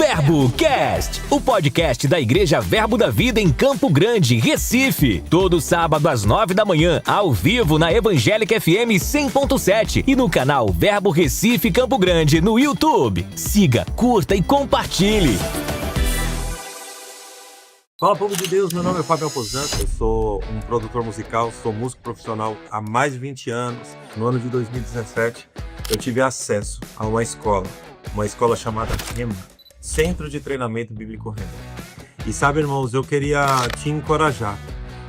VerboCast, o podcast da Igreja Verbo da Vida em Campo Grande, Recife. Todo sábado às 9 da manhã, ao vivo na Evangélica FM 100.7 e no canal Verbo Recife Campo Grande no YouTube. Siga, curta e compartilhe. Fala, povo de Deus, meu nome é Fábio Alposanto, eu sou um produtor musical, sou músico profissional há mais de 20 anos. No ano de 2017, eu tive acesso a uma escola chamada Rema, Centro de Treinamento Bíblico Rema. E sabe, irmãos, eu queria te encorajar,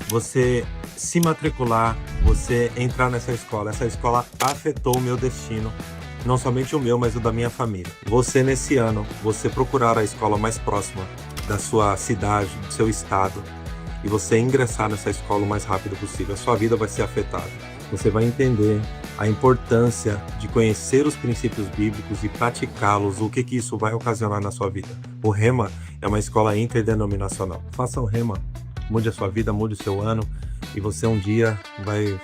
você se matricular, você entrar nessa escola. Essa escola afetou o meu destino, não somente o meu, mas o da minha família. Você, nesse ano, você procurar a escola mais próxima da sua cidade, do seu estado, e você ingressar nessa escola o mais rápido possível, a sua vida vai ser afetada. Você vai entender a importância de conhecer os princípios bíblicos e praticá-los, o que isso vai ocasionar na sua vida. O Rema é uma escola interdenominacional. Faça o Rema, mude a sua vida, mude o seu ano, e você um dia vai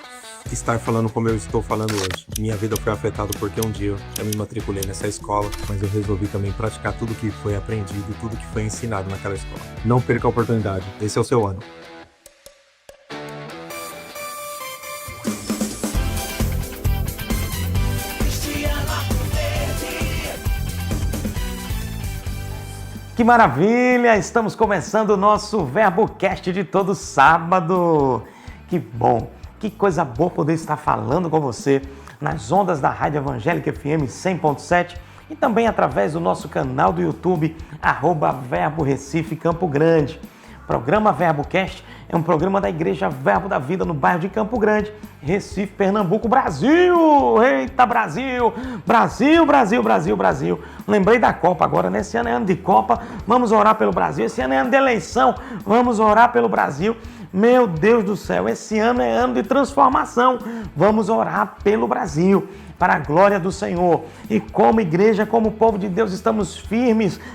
estar falando como eu estou falando hoje. Minha vida foi afetada porque um dia eu me matriculei nessa escola, mas eu resolvi também praticar tudo que foi aprendido, tudo que foi ensinado naquela escola. Não perca a oportunidade, esse é o seu ano. Que maravilha! Estamos começando o nosso VerboCast de todo sábado. Que bom! Que coisa boa poder estar falando com você nas ondas da Rádio Evangélica FM 100.7 e também através do nosso canal do YouTube, @Verbo Recife Campo Grande. O programa VerboCast é um programa da Igreja Verbo da Vida no bairro de Campo Grande, Recife, Pernambuco, Brasil! Eita, Brasil! Brasil, Brasil, Brasil, Brasil! Lembrei da Copa agora, nesse ano é ano de Copa, vamos orar pelo Brasil. Esse ano é ano de eleição, vamos orar pelo Brasil. Meu Deus do céu, esse ano é ano de transformação. Vamos orar pelo Brasil, para a glória do Senhor. E como igreja, como povo de Deus, estamos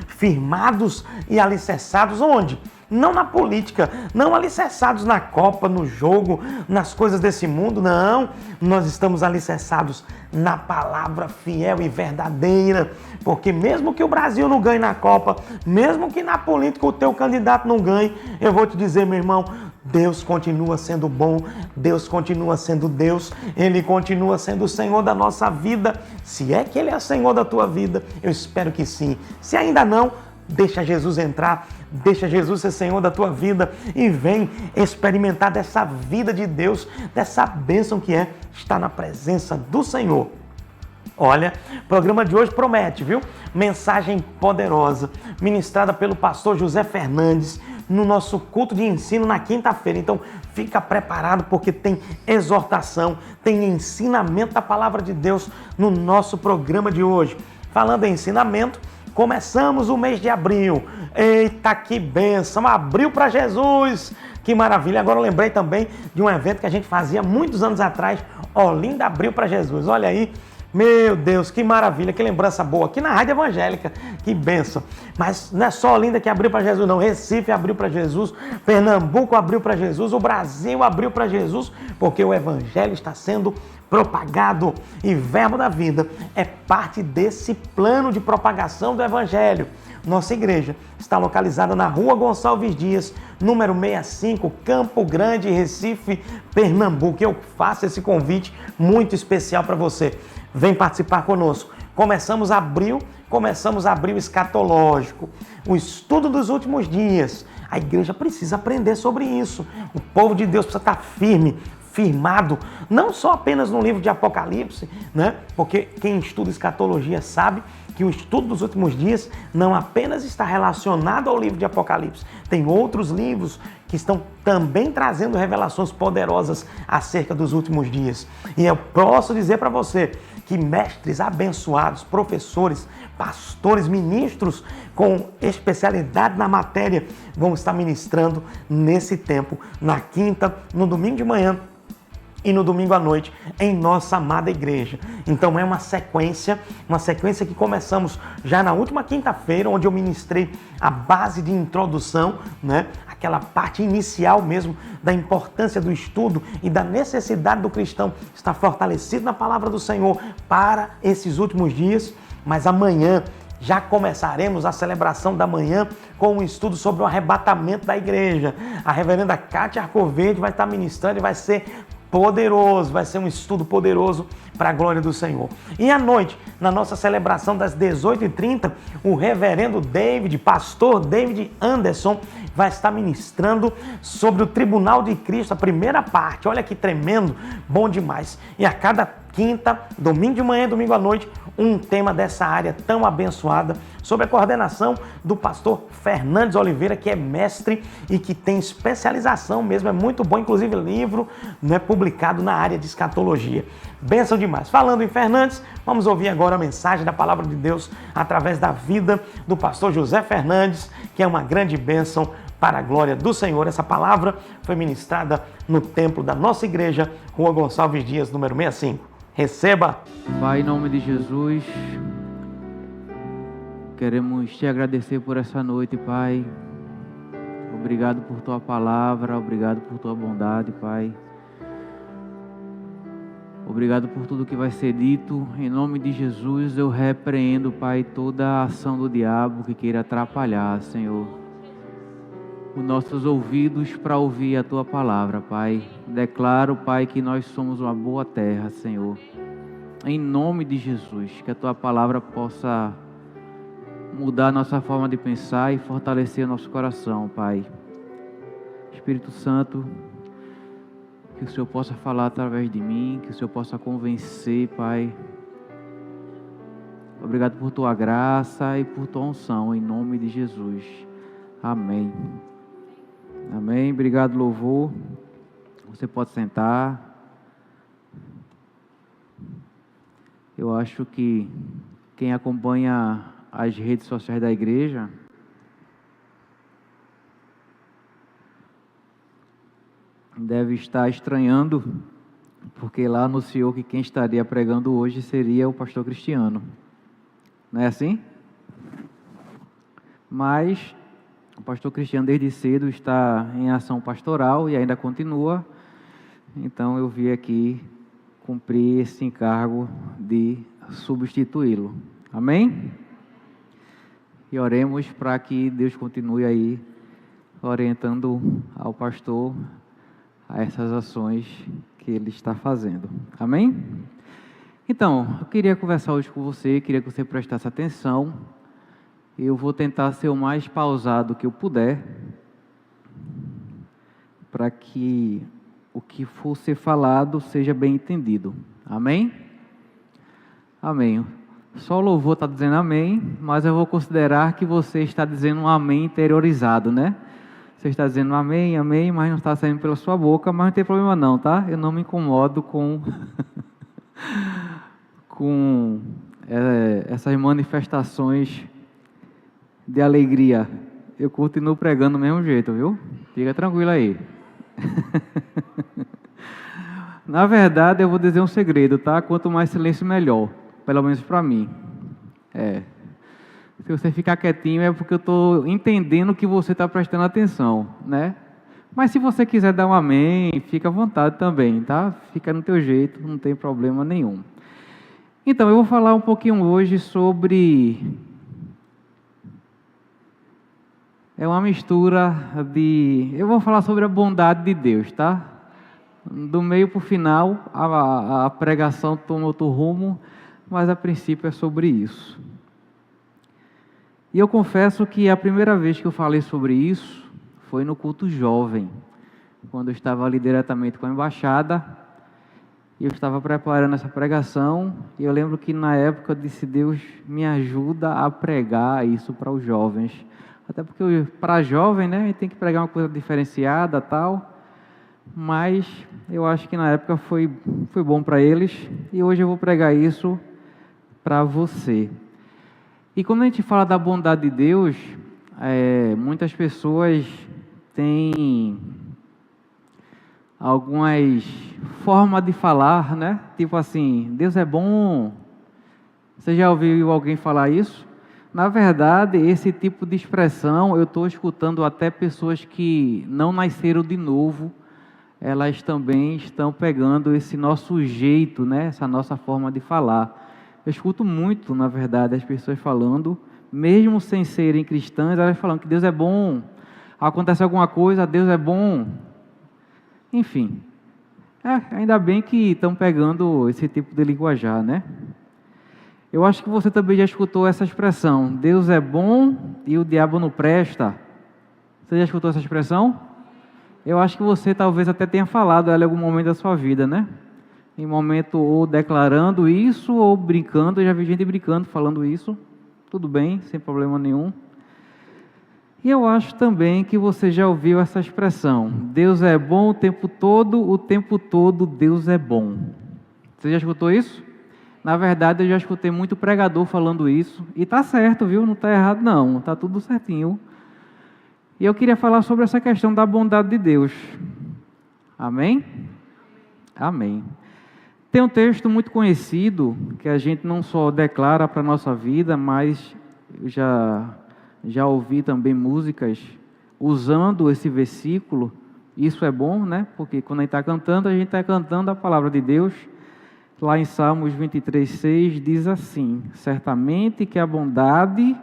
firmados e alicerçados onde? Não na política, não alicerçados na Copa, no jogo, nas coisas desse mundo, não. Nós estamos alicerçados na palavra fiel e verdadeira, porque mesmo que o Brasil não ganhe na Copa, mesmo que na política o teu candidato não ganhe, eu vou te dizer, meu irmão, Deus continua sendo bom, Deus continua sendo Deus, Ele continua sendo o Senhor da nossa vida. Se é que Ele é o Senhor da tua vida, eu espero que sim. Se ainda não, deixa Jesus entrar, deixa Jesus ser Senhor da tua vida e vem experimentar dessa vida de Deus, dessa bênção que é estar na presença do Senhor. Olha, o programa de hoje promete, viu? Mensagem poderosa, ministrada pelo pastor José Fernandes, no nosso culto de ensino na quinta-feira. Então, fica preparado porque tem exortação, tem ensinamento da palavra de Deus no nosso programa de hoje. Falando em ensinamento, começamos o mês de abril. Eita, que bênção! Abril para Jesus! Que maravilha! Agora eu lembrei também de um evento que a gente fazia muitos anos atrás. Olinda Abril para Jesus. Olha aí. Meu Deus, que maravilha, que lembrança boa, aqui na Rádio Evangélica, que bênção. Mas não é só Olinda que abriu para Jesus, não. Recife abriu para Jesus, Pernambuco abriu para Jesus, o Brasil abriu para Jesus, porque o Evangelho está sendo propagado e Verbo da Vida é parte desse plano de propagação do Evangelho. Nossa igreja está localizada na Rua Gonçalves Dias, número 65, Campo Grande, Recife, Pernambuco. Eu faço esse convite muito especial para você. Vem participar conosco. Começamos abril escatológico, o estudo dos últimos dias. A igreja precisa aprender sobre isso. O povo de Deus precisa estar firmado, não só apenas no livro de Apocalipse, né? Porque quem estuda escatologia sabe que o estudo dos últimos dias não apenas está relacionado ao livro de Apocalipse. Tem outros livros que estão também trazendo revelações poderosas acerca dos últimos dias. E eu posso dizer para você que mestres abençoados, professores, pastores, ministros com especialidade na matéria vão estar ministrando nesse tempo, na quinta, no domingo de manhã e no domingo à noite em nossa amada igreja. Então é uma sequência que começamos já na última quinta-feira, onde eu ministrei a base de introdução, né? Aquela parte inicial mesmo da importância do estudo e da necessidade do cristão estar fortalecido na palavra do Senhor para esses últimos dias. Mas amanhã já começaremos a celebração da manhã com um estudo sobre o arrebatamento da igreja. A reverenda Cátia Arcoverde vai estar ministrando e vai ser poderoso, vai ser um estudo poderoso para a glória do Senhor. E à noite, na nossa celebração das 18h30, o reverendo David, pastor David Anderson, vai estar ministrando sobre o Tribunal de Cristo, a primeira parte. Olha que tremendo, bom demais. E a cada quinta, domingo de manhã e domingo à noite, um tema dessa área tão abençoada, sob a coordenação do pastor Fernandes Oliveira, que é mestre e que tem especialização mesmo, é muito bom, inclusive livro, né, publicado na área de escatologia. Bênção demais. Falando em Fernandes, vamos ouvir agora a mensagem da Palavra de Deus através da vida do pastor José Fernandes, que é uma grande bênção para a glória do Senhor. Essa palavra foi ministrada no templo da nossa igreja, Rua Gonçalves Dias, número 65. Receba! Pai, em nome de Jesus, queremos te agradecer por essa noite, Pai. Obrigado por tua palavra, obrigado por tua bondade, Pai. Obrigado por tudo que vai ser dito. Em nome de Jesus, eu repreendo, Pai, toda a ação do diabo que queira atrapalhar, Senhor, os nossos ouvidos para ouvir a Tua palavra, Pai. Declaro, Pai, que nós somos uma boa terra, Senhor. Em nome de Jesus, que a Tua palavra possa mudar a nossa forma de pensar e fortalecer o nosso coração, Pai. Espírito Santo, que o Senhor possa falar através de mim, que o Senhor possa convencer, Pai. Obrigado por Tua graça e por Tua unção, em nome de Jesus. Amém. Amém. Obrigado, louvor. Você pode sentar. Eu acho que quem acompanha as redes sociais da igreja deve estar estranhando, porque lá anunciou que quem estaria pregando hoje seria o pastor Cristiano. Não é assim? Mas o pastor Cristiano desde cedo está em ação pastoral e ainda continua. Então eu vim aqui cumprir esse encargo de substituí-lo. Amém? E oremos para que Deus continue aí orientando ao pastor a essas ações que ele está fazendo. Amém? Então, eu queria conversar hoje com você, queria que você prestasse atenção. Eu vou tentar ser o mais pausado que eu puder, para que o que for ser falado seja bem entendido. Amém? Amém. Só o louvor está dizendo amém, mas eu vou considerar que você está dizendo um amém interiorizado, né? Você está dizendo amém, amém, mas não está saindo pela sua boca, mas não tem problema não, tá? Eu não me incomodo com essas manifestações de alegria. Eu continuo pregando do mesmo jeito, viu? Fica tranquilo aí. Na verdade, eu vou dizer um segredo, tá? Quanto mais silêncio, melhor. Pelo menos para mim. Se você ficar quietinho é porque eu estou entendendo que você está prestando atenção, né? Mas se você quiser dar um amém, fica à vontade também, tá? Fica no teu jeito, não tem problema nenhum. Então, eu vou falar um pouquinho hoje sobre... É uma mistura de... Eu vou falar sobre a bondade de Deus, tá? Do meio para o final, a pregação toma outro rumo, mas a princípio é sobre isso. E eu confesso que a primeira vez que eu falei sobre isso foi no culto jovem, quando eu estava ali diretamente com a embaixada, e eu estava preparando essa pregação, e eu lembro que na época eu disse, Deus me ajuda a pregar isso para os jovens. Até porque para jovem, né, a gente tem que pregar uma coisa diferenciada, tal. Mas eu acho que na época foi bom para eles. E hoje eu vou pregar isso para você. E quando a gente fala da bondade de Deus, muitas pessoas têm algumas formas de falar, né? Tipo assim, Deus é bom. Você já ouviu alguém falar isso? Na verdade, esse tipo de expressão eu estou escutando até pessoas que não nasceram de novo, elas também estão pegando esse nosso jeito, né? Essa nossa forma de falar. Eu escuto muito, na verdade, as pessoas falando, mesmo sem serem cristãs, elas falam que Deus é bom, acontece alguma coisa, Deus é bom. Enfim, ainda bem que estão pegando esse tipo de linguajar, né? Eu acho que você também já escutou essa expressão, Deus é bom e o diabo não presta. Você já escutou essa expressão? Eu acho que você talvez até tenha falado ela em algum momento da sua vida, né? Em momento ou declarando isso ou brincando. Eu já vi gente brincando, falando isso. Tudo bem, sem problema nenhum. E eu acho também que você já ouviu essa expressão. Deus é bom o tempo todo Deus é bom. Você já escutou isso? Na verdade, eu já escutei muito pregador falando isso. E tá certo, viu? Não tá errado não, tá tudo certinho. E eu queria falar sobre essa questão da bondade de Deus. Amém? Amém. Tem um texto muito conhecido, que a gente não só declara para a nossa vida, mas eu já ouvi também músicas usando esse versículo. Isso é bom, né? Porque quando a gente está cantando a palavra de Deus. Lá em Salmos 23:6 diz assim: certamente que a bondade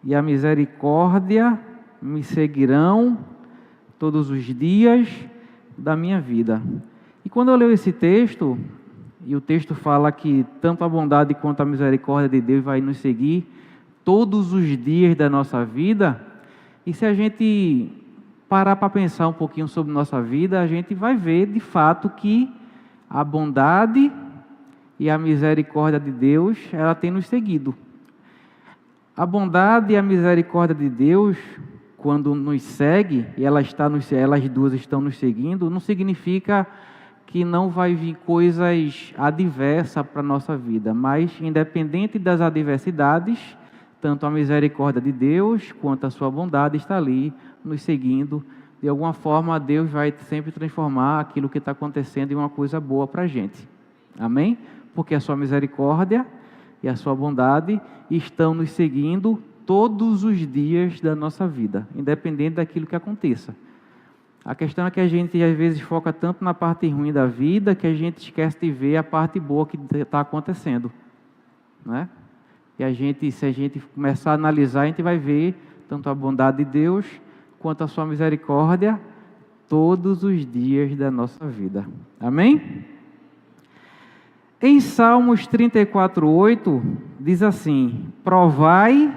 e a misericórdia me seguirão todos os dias da minha vida. E quando eu leio esse texto, e o texto fala que tanto a bondade quanto a misericórdia de Deus vai nos seguir todos os dias da nossa vida, e se a gente parar para pensar um pouquinho sobre nossa vida, a gente vai ver de fato que a bondade e a misericórdia de Deus, ela tem nos seguido. A bondade e a misericórdia de Deus, quando nos segue, e elas duas estão nos seguindo, não significa que não vai vir coisas adversas para a nossa vida, mas independente das adversidades, tanto a misericórdia de Deus quanto a sua bondade está ali nos seguindo. De alguma forma, Deus vai sempre transformar aquilo que está acontecendo em uma coisa boa para a gente. Amém? Porque a sua misericórdia e a sua bondade estão nos seguindo todos os dias da nossa vida, independente daquilo que aconteça. A questão é que a gente às vezes foca tanto na parte ruim da vida que a gente esquece de ver a parte boa que está acontecendo, né? E se a gente começar a analisar, a gente vai ver tanto a bondade de Deus quanto a sua misericórdia todos os dias da nossa vida. Amém? Em Salmos 34:8 diz assim: provai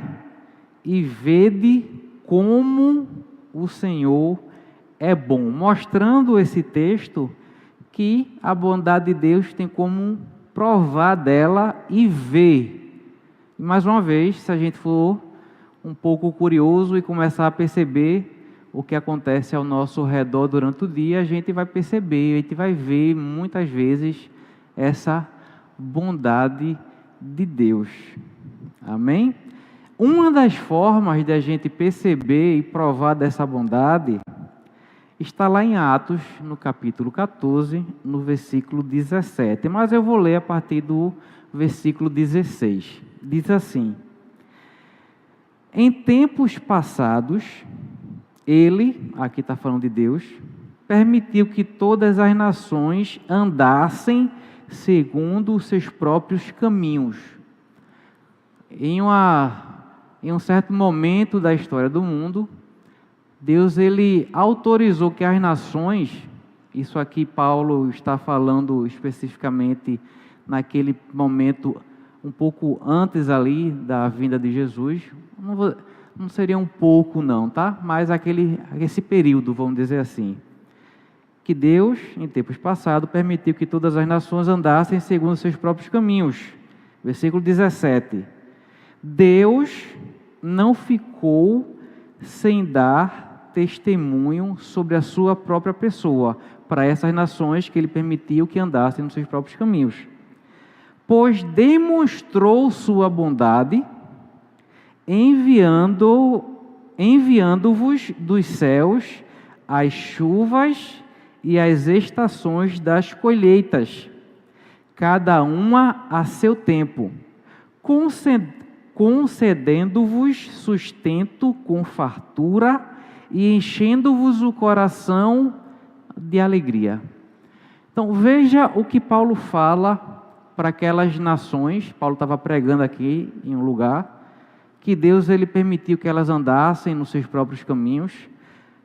e vede como o Senhor é bom, mostrando esse texto que a bondade de Deus tem como provar dela e ver. E mais uma vez, se a gente for um pouco curioso e começar a perceber o que acontece ao nosso redor durante o dia, a gente vai perceber, a gente vai ver muitas vezes essa bondade de Deus. Amém? Uma das formas de a gente perceber e provar dessa bondade está lá em Atos, no capítulo 14, no versículo 17. Mas eu vou ler a partir do versículo 16. Diz assim: em tempos passados, Ele, aqui está falando de Deus, permitiu que todas as nações andassem segundo os seus próprios caminhos. Em um certo momento da história do mundo, Deus ele autorizou que as nações, isso aqui Paulo está falando especificamente naquele momento um pouco antes ali da vinda de Jesus, não seria um pouco não, tá? Mas esse período, vamos dizer assim, que Deus, em tempos passados, permitiu que todas as nações andassem segundo os seus próprios caminhos. Versículo 17. Deus não ficou sem dar testemunho sobre a sua própria pessoa para essas nações que Ele permitiu que andassem nos seus próprios caminhos, pois demonstrou sua bondade, enviando-vos dos céus as chuvas e as estações das colheitas, cada uma a seu tempo, concedendo-vos sustento com fartura e enchendo-vos o coração de alegria. Então veja o que Paulo fala para aquelas nações. Paulo estava pregando aqui em um lugar que Deus ele permitiu que elas andassem nos seus próprios caminhos.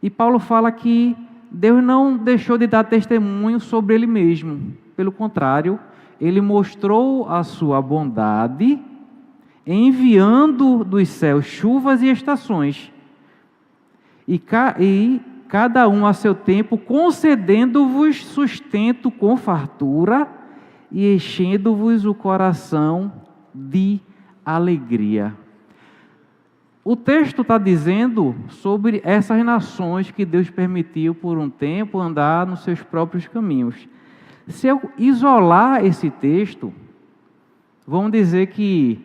E Paulo fala que Deus não deixou de dar testemunho sobre Ele mesmo. Pelo contrário, Ele mostrou a sua bondade, enviando dos céus chuvas e estações, e cada um a seu tempo, concedendo-vos sustento com fartura e enchendo-vos o coração de alegria. O texto está dizendo sobre essas nações que Deus permitiu por um tempo andar nos seus próprios caminhos. Se eu isolar esse texto, vamos dizer que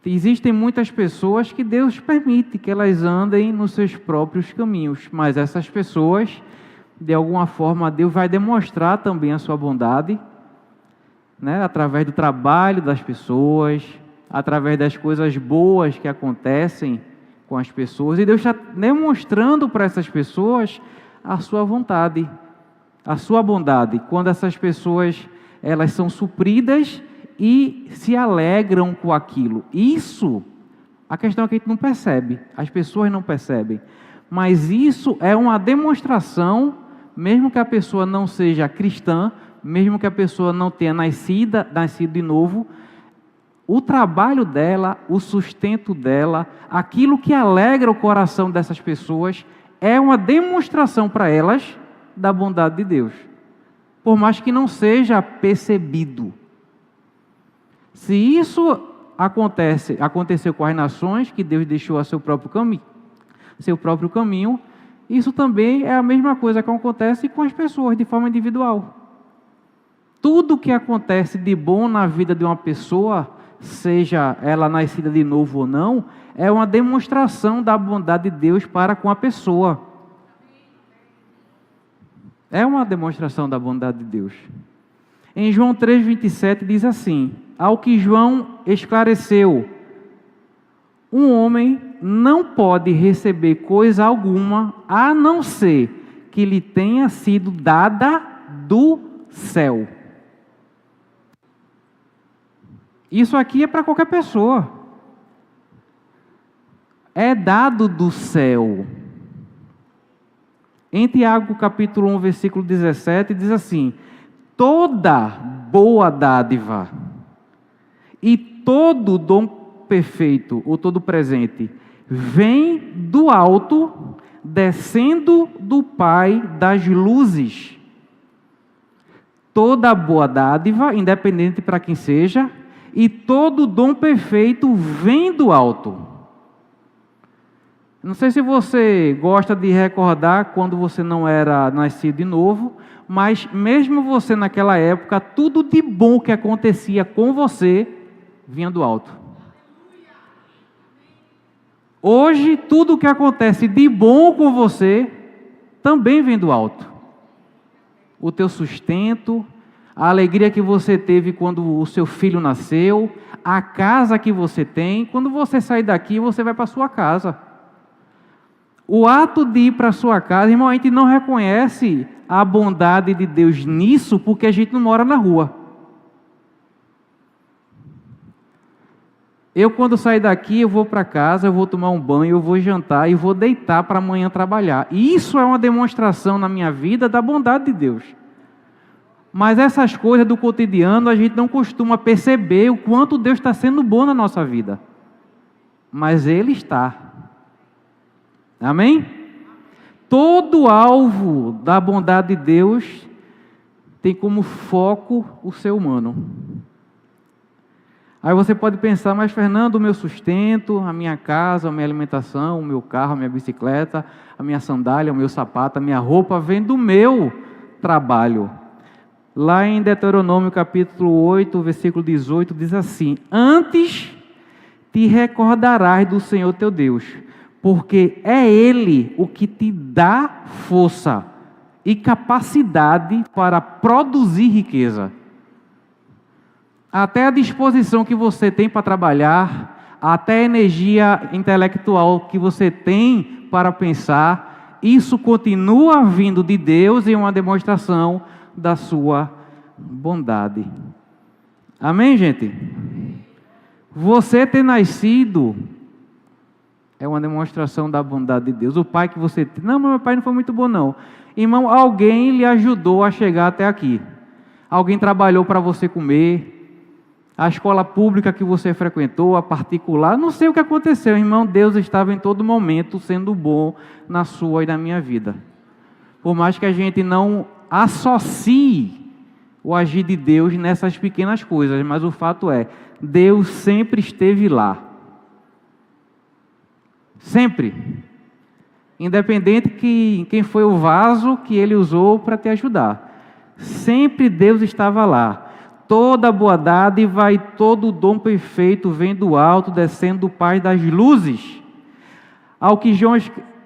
existem muitas pessoas que Deus permite que elas andem nos seus próprios caminhos, mas essas pessoas, de alguma forma, Deus vai demonstrar também a sua bondade, né, através do trabalho das pessoas, através das coisas boas que acontecem com as pessoas, e Deus está demonstrando para essas pessoas a sua vontade, a sua bondade, quando essas pessoas elas são supridas e se alegram com aquilo. Isso, a questão é que a gente não percebe, as pessoas não percebem, mas isso é uma demonstração, mesmo que a pessoa não seja cristã, mesmo que a pessoa não tenha nascido de novo, o trabalho dela, o sustento dela, aquilo que alegra o coração dessas pessoas, é uma demonstração para elas da bondade de Deus, por mais que não seja percebido. Se isso aconteceu com as nações, que Deus deixou a seu próprio caminho, isso também é a mesma coisa que acontece com as pessoas de forma individual. Tudo que acontece de bom na vida de uma pessoa, seja ela nascida de novo ou não, é uma demonstração da bondade de Deus para com a pessoa. É uma demonstração da bondade de Deus. Em João 3,27 diz assim: ao que João esclareceu, um homem não pode receber coisa alguma, a não ser que lhe tenha sido dada do céu. Isso aqui é para qualquer pessoa. É dado do céu. Em Tiago capítulo 1, versículo 17, diz assim: toda boa dádiva e todo dom perfeito, ou todo presente, vem do alto, descendo do Pai das luzes. Toda boa dádiva, independente para quem seja, e todo dom perfeito vem do alto. Não sei se você gosta de recordar quando você não era nascido de novo, mas mesmo você naquela época, tudo de bom que acontecia com você, vinha do alto. Hoje, tudo que acontece de bom com você, também vem do alto. O teu sustento, a alegria que você teve quando o seu filho nasceu, a casa que você tem, quando você sair daqui, você vai para a sua casa. O ato de ir para a sua casa, irmão, a gente não reconhece a bondade de Deus nisso, porque a gente não mora na rua. Eu, quando sair daqui, eu vou para casa, eu vou tomar um banho, eu vou jantar e vou deitar para amanhã trabalhar. E isso é uma demonstração na minha vida da bondade de Deus. Mas essas coisas do cotidiano, a gente não costuma perceber o quanto Deus está sendo bom na nossa vida. Mas Ele está. Amém? Todo alvo da bondade de Deus tem como foco o ser humano. Aí você pode pensar, mas Fernando, o meu sustento, a minha casa, a minha alimentação, o meu carro, a minha bicicleta, a minha sandália, o meu sapato, a minha roupa, vem do meu trabalho. Lá em Deuteronômio capítulo 8, versículo 18, diz assim: antes te recordarás do Senhor teu Deus, porque é Ele o que te dá força e capacidade para produzir riqueza. Até a disposição que você tem para trabalhar, até a energia intelectual que você tem para pensar, isso continua vindo de Deus e é uma demonstração da sua bondade. Amém, gente? Você ter nascido É uma demonstração da bondade de Deus. O pai que você tem... Não, mas meu pai não foi muito bom, não. Irmão, alguém lhe ajudou a chegar até aqui. Alguém trabalhou para você comer. A escola pública que você frequentou, a particular, não sei o que aconteceu, irmão. Deus estava em todo momento sendo bom na sua e na minha vida. Por mais que a gente não associe o agir de Deus nessas pequenas coisas, mas o fato é, Deus sempre esteve lá. Sempre. Independente que quem foi o vaso que ele usou para te ajudar. Sempre Deus estava lá. Toda boa dádiva e todo dom perfeito vem do alto, descendo do Pai das luzes. Ao que João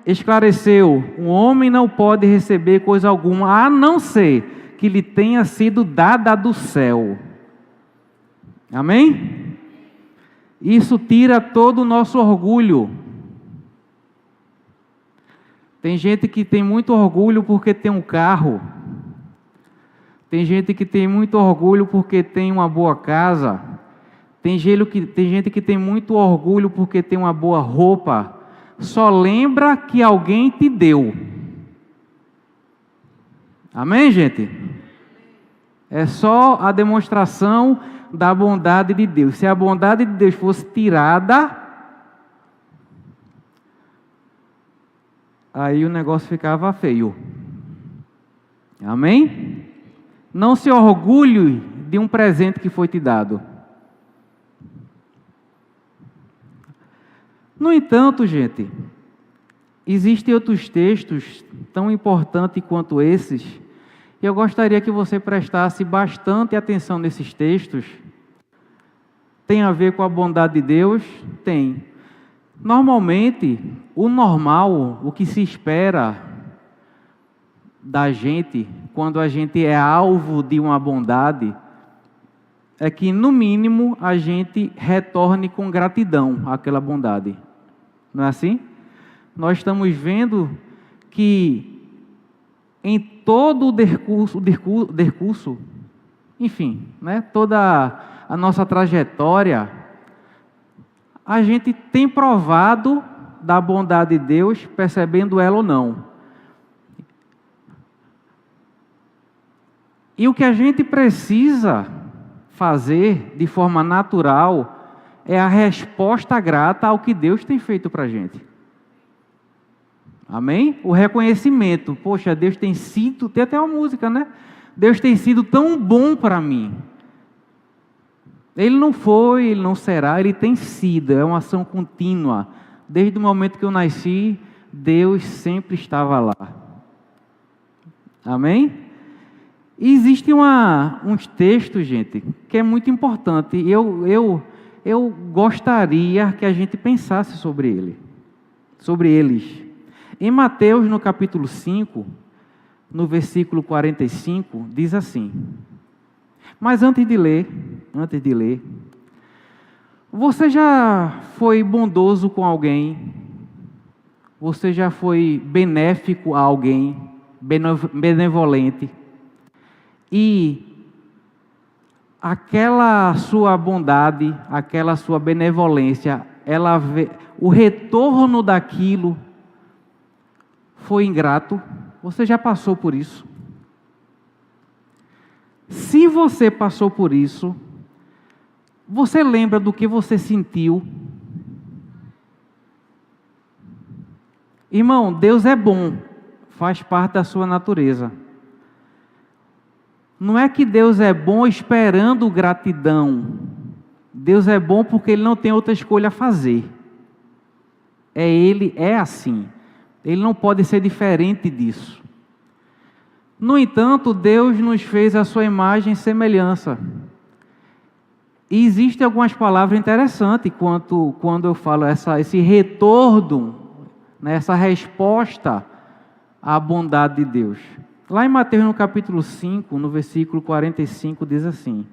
esclareceu, um homem não pode receber coisa alguma, a não ser que lhe tenha sido dada do céu. Amém? Isso tira todo o nosso orgulho. Tem gente que tem muito orgulho porque tem um carro. Tem gente que tem muito orgulho porque tem uma boa casa. Tem gente que tem muito orgulho porque tem uma boa roupa. Só lembra que alguém te deu. Amém, gente? É só a demonstração da bondade de Deus. Se a bondade de Deus fosse tirada, aí o negócio ficava feio. Amém? Não se orgulhe de um presente que foi te dado. No entanto, gente, existem outros textos tão importantes quanto esses, e eu gostaria que você prestasse bastante atenção nesses textos. Tem a ver com a bondade de Deus? Tem. Normalmente, o normal, o que se espera da gente, quando a gente é alvo de uma bondade, é que, no mínimo, a gente retorne com gratidão àquela bondade. Não é assim? Nós estamos vendo que em todo o decurso, enfim, né, toda a nossa trajetória, a gente tem provado da bondade de Deus, percebendo ela ou não. E o que a gente precisa fazer de forma natural é a resposta grata ao que Deus tem feito para a gente. Amém? O reconhecimento. Poxa, Deus tem sido, tem até uma música, né? Deus tem sido tão bom para mim. Ele não foi, ele não será, ele tem sido. É uma ação contínua. Desde o momento que eu nasci, Deus sempre estava lá. Amém? E existem uns textos, gente, que é muito importante. Eu gostaria que a gente pensasse sobre eles. Em Mateus, no capítulo 5, no versículo 45, diz assim. Mas antes de ler, você já foi bondoso com alguém? Você já foi benéfico a alguém? Benevolente? E aquela sua bondade, aquela sua benevolência, o retorno daquilo foi ingrato? Você já passou por isso? Se você passou por isso, você lembra do que você sentiu? Irmão, Deus é bom, faz parte da sua natureza. Não é que Deus é bom esperando gratidão. Deus é bom porque Ele não tem outra escolha a fazer. Ele é assim. Ele não pode ser diferente disso. No entanto, Deus nos fez a sua imagem e semelhança. E existem algumas palavras interessantes quando eu falo esse retorno, né, essa resposta à bondade de Deus. Lá em Mateus, no capítulo 5, no versículo 45, diz assim: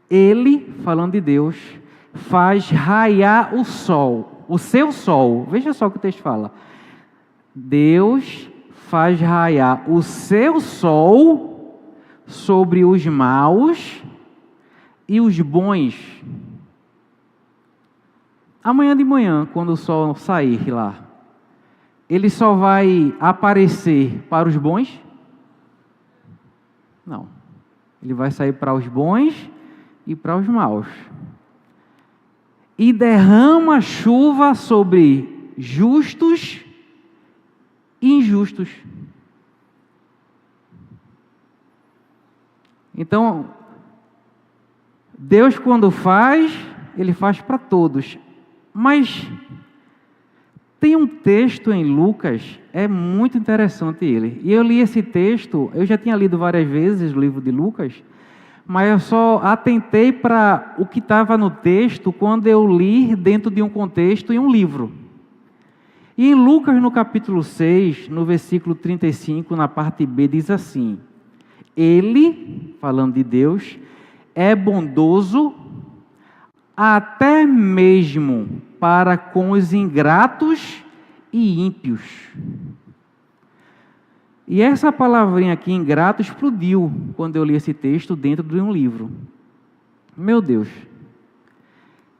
Ele, falando de Deus, faz raiar o sol, o seu sol. Veja só o que o texto fala. Deus faz raiar o seu sol sobre os maus e os bons. amanhã de manhã, quando o sol sair lá, ele só vai aparecer para os bons? Não. Ele vai sair para os bons e para os maus. E derrama chuva sobre justos e injustos. Então, Deus quando faz, Ele faz para todos. Mas tem um texto em Lucas, é muito interessante ele. E eu li esse texto, eu já tinha lido várias vezes o livro de Lucas, mas eu só atentei para o que estava no texto quando eu li dentro de um contexto em um livro. E em Lucas, no capítulo 6, no versículo 35, na parte B, diz assim: Ele, falando de Deus, é bondoso até mesmo para com os ingratos e ímpios. E essa palavrinha aqui, ingrato, explodiu quando eu li esse texto dentro de um livro. Meu Deus!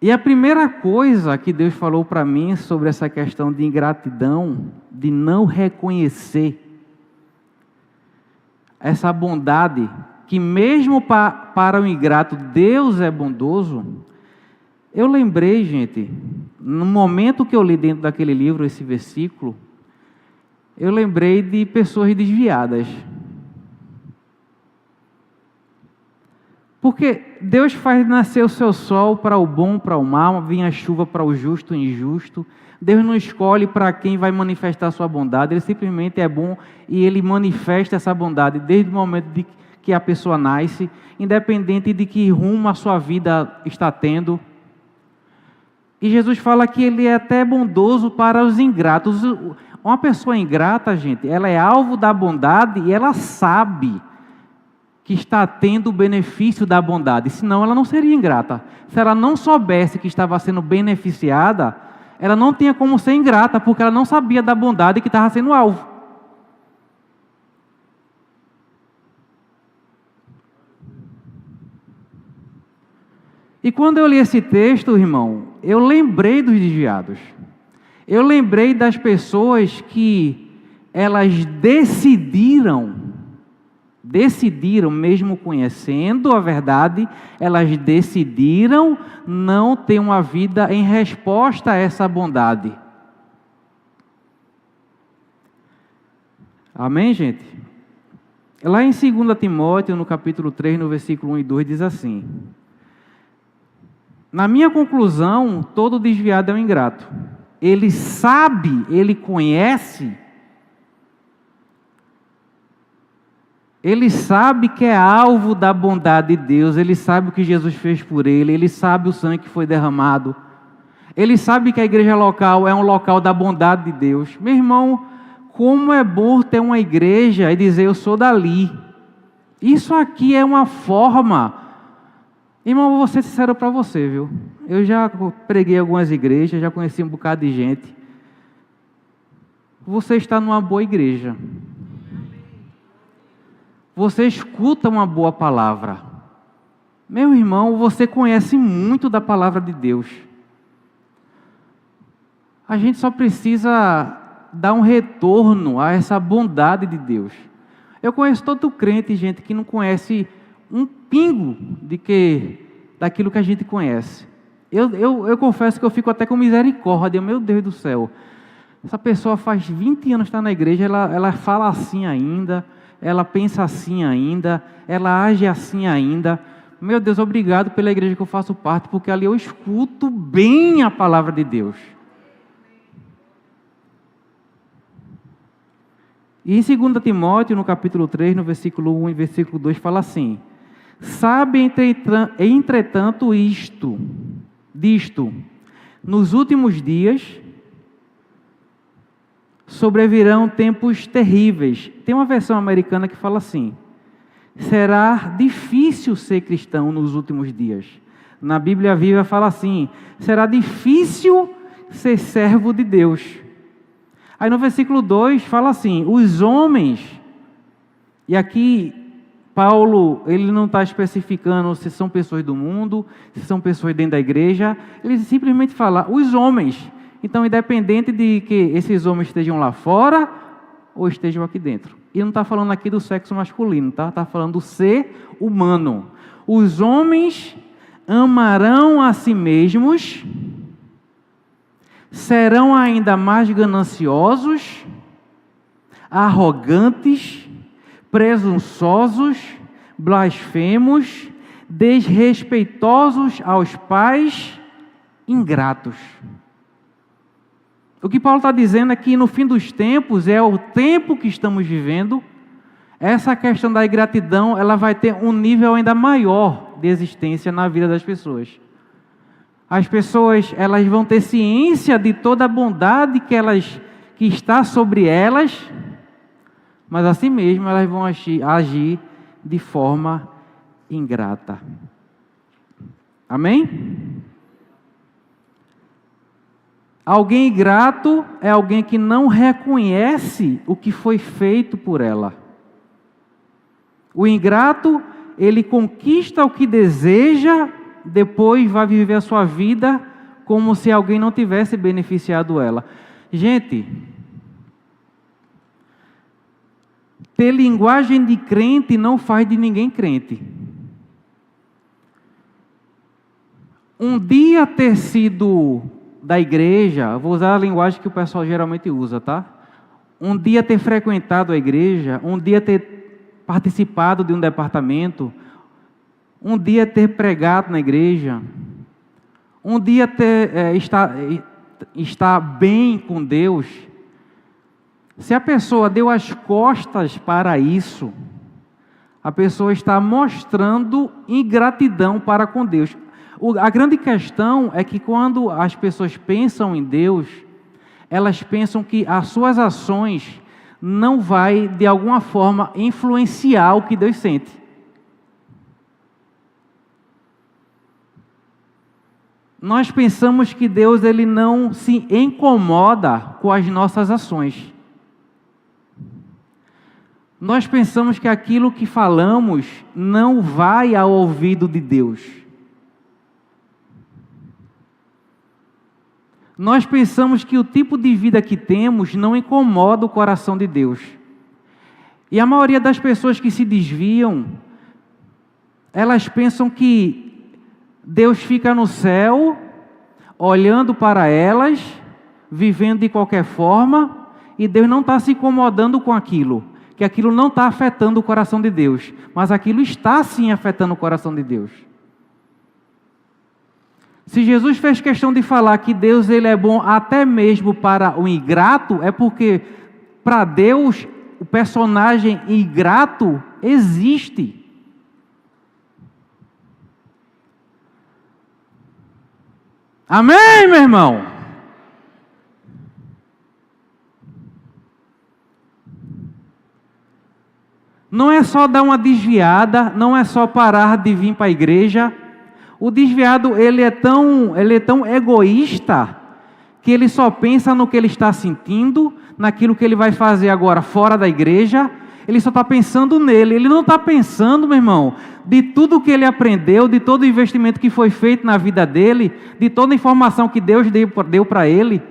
E a primeira coisa que Deus falou para mim sobre essa questão de ingratidão, de não reconhecer essa bondade, que mesmo para o ingrato Deus é bondoso, eu lembrei, gente, no momento que eu li dentro daquele livro esse versículo, eu lembrei de pessoas desviadas. Porque Deus faz nascer o seu sol para o bom, para o mal, vem a chuva para o justo e injusto. Deus não escolhe para quem vai manifestar a sua bondade, Ele simplesmente é bom e Ele manifesta essa bondade desde o momento de que a pessoa nasce, independente de que rumo a sua vida está tendo. E Jesus fala que Ele é até bondoso para os ingratos. Uma pessoa ingrata, gente, ela é alvo da bondade e ela sabe que está tendo o benefício da bondade, senão ela não seria ingrata. Se ela não soubesse que estava sendo beneficiada, ela não tinha como ser ingrata, porque ela não sabia da bondade que estava sendo alvo. E quando eu li esse texto, irmão, eu lembrei dos desviados. Eu lembrei das pessoas que elas decidiram, mesmo conhecendo a verdade, elas decidiram não ter uma vida em resposta a essa bondade. Amém, gente? Lá em 2 Timóteo, no capítulo 3, no versículo 1 e 2, diz assim: Na minha conclusão, todo desviado é um ingrato. Ele sabe, ele conhece, ele sabe que é alvo da bondade de Deus, ele sabe o que Jesus fez por ele sabe o sangue que foi derramado, ele sabe que a igreja local é um local da bondade de Deus. Meu irmão, como é bom ter uma igreja e dizer: eu sou dali. Isso aqui é uma forma. Irmão, vou ser sincero para você, viu? Eu já preguei em algumas igrejas, já conheci um bocado de gente. Você está numa boa igreja. Você escuta uma boa palavra. Meu irmão, você conhece muito da palavra de Deus. A gente só precisa dar um retorno a essa bondade de Deus. Eu conheço todo crente, gente, que não conhece um pingo daquilo que a gente conhece. Eu confesso que eu fico até com misericórdia. Meu Deus do céu, essa pessoa faz 20 anos que está na igreja, ela fala assim ainda, ela pensa assim ainda, ela age assim ainda. Meu Deus, obrigado pela igreja que eu faço parte, porque ali eu escuto bem a palavra de Deus. E em 2 Timóteo, no capítulo 3, no versículo 1 e versículo 2, fala assim: Sabe, entretanto, disto, nos últimos dias sobrevirão tempos terríveis. Tem uma versão americana que fala assim: será difícil ser cristão nos últimos dias. Na Bíblia Viva fala assim: será difícil ser servo de Deus. Aí no versículo 2 fala assim: os homens, e aqui Paulo, ele não está especificando se são pessoas do mundo, se são pessoas dentro da igreja. Ele simplesmente fala, os homens. Então, independente de que esses homens estejam lá fora ou estejam aqui dentro. E não está falando aqui do sexo masculino, tá? Está falando do ser humano. Os homens amarão a si mesmos, serão ainda mais gananciosos, arrogantes, presunçosos, blasfemos, desrespeitosos aos pais, ingratos. O que Paulo está dizendo é que no fim dos tempos, é o tempo que estamos vivendo, essa questão da ingratidão, ela vai ter um nível ainda maior de existência na vida das pessoas. As pessoas, elas vão ter ciência de toda a bondade que está sobre elas, mas assim mesmo elas vão agir de forma ingrata. Amém? Alguém ingrato é alguém que não reconhece o que foi feito por ela. O ingrato, ele conquista o que deseja, depois vai viver a sua vida como se alguém não tivesse beneficiado ela. Gente, ter linguagem de crente não faz de ninguém crente. Um dia ter sido da igreja, vou usar a linguagem que o pessoal geralmente usa, tá? Um dia ter frequentado a igreja, um dia ter participado de um departamento, um dia ter pregado na igreja, um dia estar bem com Deus. Se a pessoa deu as costas para isso, a pessoa está mostrando ingratidão para com Deus. A grande questão é que quando as pessoas pensam em Deus, elas pensam que as suas ações não vai, de alguma forma, influenciar o que Deus sente. Nós pensamos que Deus ele não se incomoda com as nossas ações. Nós pensamos que aquilo que falamos não vai ao ouvido de Deus. Nós pensamos que o tipo de vida que temos não incomoda o coração de Deus. E a maioria das pessoas que se desviam, elas pensam que Deus fica no céu, olhando para elas, vivendo de qualquer forma, e Deus não está se incomodando com aquilo, que aquilo não está afetando o coração de Deus, mas aquilo está sim afetando o coração de Deus. Se Jesus fez questão de falar que Deus ele é bom até mesmo para o ingrato, é porque para Deus o personagem ingrato existe. Amém, meu irmão? Não é só dar uma desviada, não é só parar de vir para a igreja. O desviado, ele é tão egoísta que ele só pensa no que ele está sentindo, naquilo que ele vai fazer agora fora da igreja. Ele só está pensando nele. Ele não está pensando, meu irmão, de tudo que ele aprendeu, de todo o investimento que foi feito na vida dele, de toda a informação que Deus deu para ele.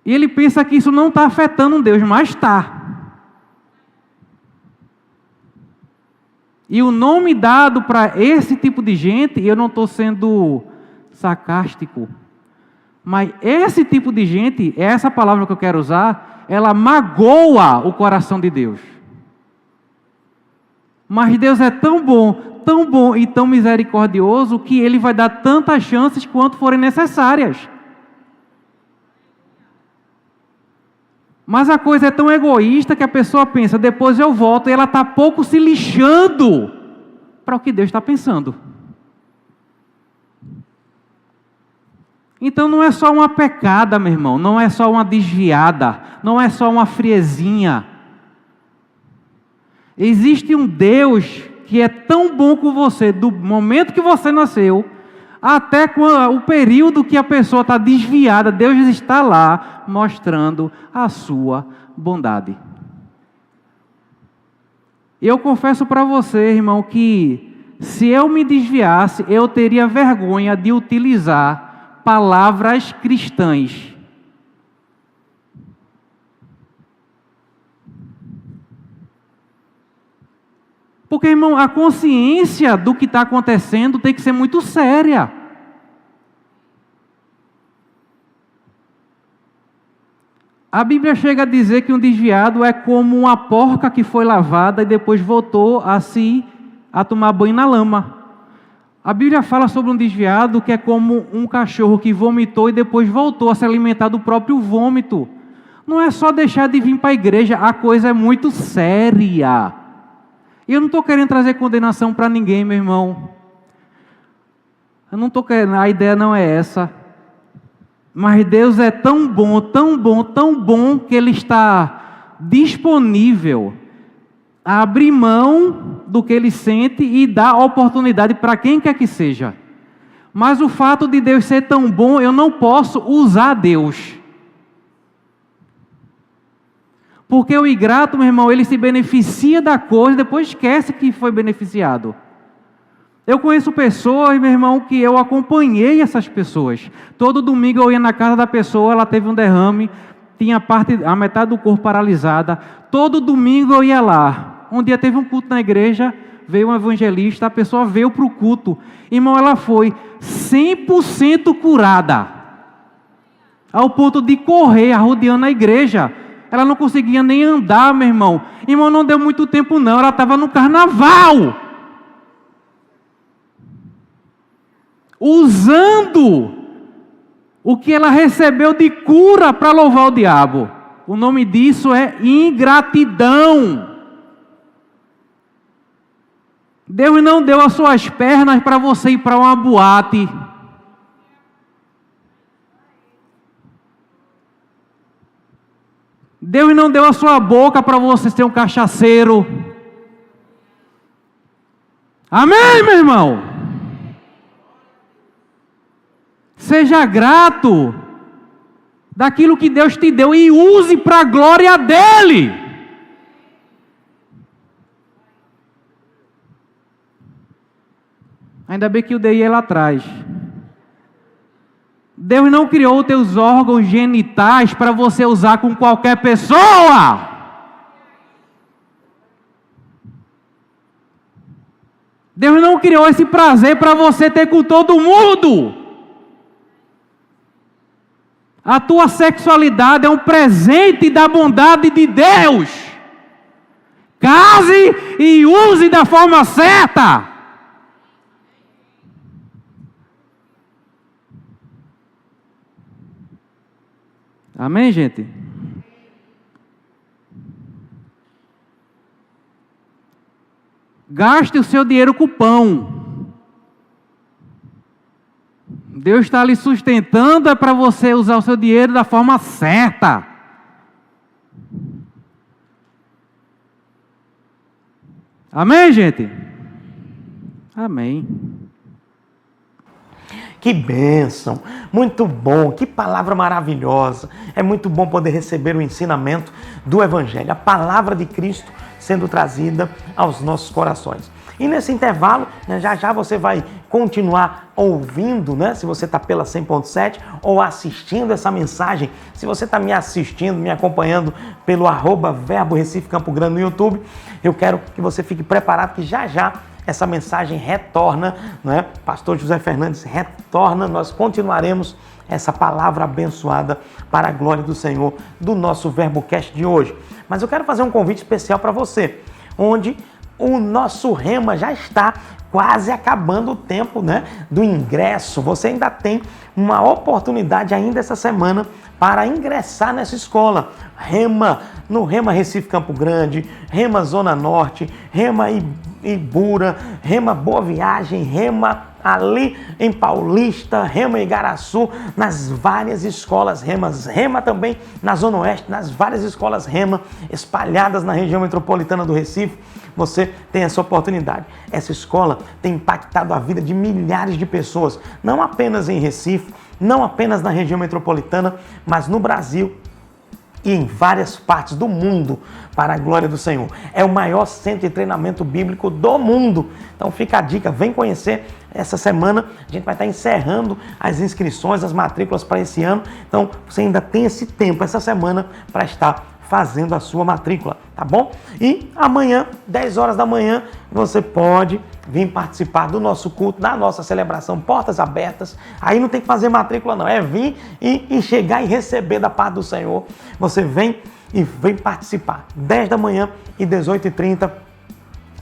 E ele pensa que isso não está afetando Deus, mas está. E o nome dado para esse tipo de gente, eu não estou sendo sarcástico, mas esse tipo de gente, é essa palavra que eu quero usar, ela magoa o coração de Deus. Mas Deus é tão bom e tão misericordioso, que Ele vai dar tantas chances quanto forem necessárias. Mas a coisa é tão egoísta que a pessoa pensa, depois eu volto, e ela está pouco se lixando para o que Deus está pensando. Então não é só uma pecada, meu irmão, não é só uma desviada, não é só uma friezinha. Existe um Deus que é tão bom com você, do momento que você nasceu, até o período que a pessoa está desviada, Deus está lá mostrando a sua bondade. Eu confesso para você, irmão, que se eu me desviasse, eu teria vergonha de utilizar palavras cristãs. Porque, irmão, a consciência do que está acontecendo tem que ser muito séria. A Bíblia chega a dizer que um desviado é como uma porca que foi lavada e depois voltou a tomar banho na lama. A Bíblia fala sobre um desviado que é como um cachorro que vomitou e depois voltou a se alimentar do próprio vômito. Não é só deixar de vir para a igreja, a coisa é muito séria. E eu não estou querendo trazer condenação para ninguém, meu irmão. Eu não estou querendo, a ideia não é essa. Mas Deus é tão bom, tão bom, tão bom, que Ele está disponível a abrir mão do que Ele sente e dar oportunidade para quem quer que seja. Mas o fato de Deus ser tão bom, eu não posso usar Deus. Porque o ingrato, meu irmão, ele se beneficia da coisa e depois esquece que foi beneficiado. Eu conheço pessoas, meu irmão, que eu acompanhei essas pessoas. Todo domingo eu ia na casa da pessoa, ela teve um derrame, tinha a metade do corpo paralisada. Todo domingo eu ia lá. Um dia teve um culto na igreja, veio um evangelista, a pessoa veio para o culto. Irmão, ela foi 100% curada. Ao ponto de correr, arrodeando a igreja. Ela não conseguia nem andar, meu irmão. Irmão, não deu muito tempo não, ela estava no carnaval. Usando o que ela recebeu de cura para louvar o diabo. O nome disso é ingratidão. Deus não deu as suas pernas para você ir para uma boate. Deus não deu a sua boca para você ser um cachaceiro. Amém, meu irmão? Seja grato daquilo que Deus te deu e use para a glória dEle. Ainda bem que eu dei ela atrás. Deus não criou os teus órgãos genitais para você usar com qualquer pessoa. Deus não criou esse prazer para você ter com todo mundo. A tua sexualidade é um presente da bondade de Deus. Case e use da forma certa. Amém, gente? Gaste o seu dinheiro com pão. Deus está lhe sustentando, é para você usar o seu dinheiro da forma certa. Amém, gente? Amém. Que bênção, muito bom, que palavra maravilhosa. É muito bom poder receber o ensinamento do Evangelho, a palavra de Cristo sendo trazida aos nossos corações. E nesse intervalo, né, já você vai continuar ouvindo, né? Se você está pela 100.7 ou assistindo essa mensagem, se você está me assistindo, me acompanhando pelo @Verbo Recife Campo Grande no YouTube, eu quero que você fique preparado que já essa mensagem retorna, né? Pastor José Fernandes retorna, nós continuaremos essa palavra abençoada para a glória do Senhor do nosso VerboCast de hoje. Mas eu quero fazer um convite especial para você, onde o nosso Rema já está quase acabando o tempo, né, do ingresso. Você ainda tem uma oportunidade ainda essa semana para ingressar nessa escola. Rema, no Rema Recife Campo Grande, Rema Zona Norte, Rema Ibura, Rema Boa Viagem, Rema ali em Paulista, Rema Igaraçu, nas várias escolas Remas, Rema também na Zona Oeste, nas várias escolas Rema espalhadas na região metropolitana do Recife. Você tem essa oportunidade. Essa escola tem impactado a vida de milhares de pessoas, não apenas em Recife, não apenas na região metropolitana, mas no Brasil e em várias partes do mundo para a glória do Senhor. É o maior centro de treinamento bíblico do mundo. Então fica a dica, vem conhecer. Essa semana a gente vai estar encerrando as inscrições, as matrículas para esse ano. Então você ainda tem esse tempo, essa semana, para estar fazendo a sua matrícula, tá bom? E amanhã, 10 horas da manhã, você pode vir participar do nosso culto, da nossa celebração, portas abertas. Aí não tem que fazer matrícula não, é vir e chegar e receber da parte do Senhor. Você vem e vem participar. 10 da manhã e 18h30,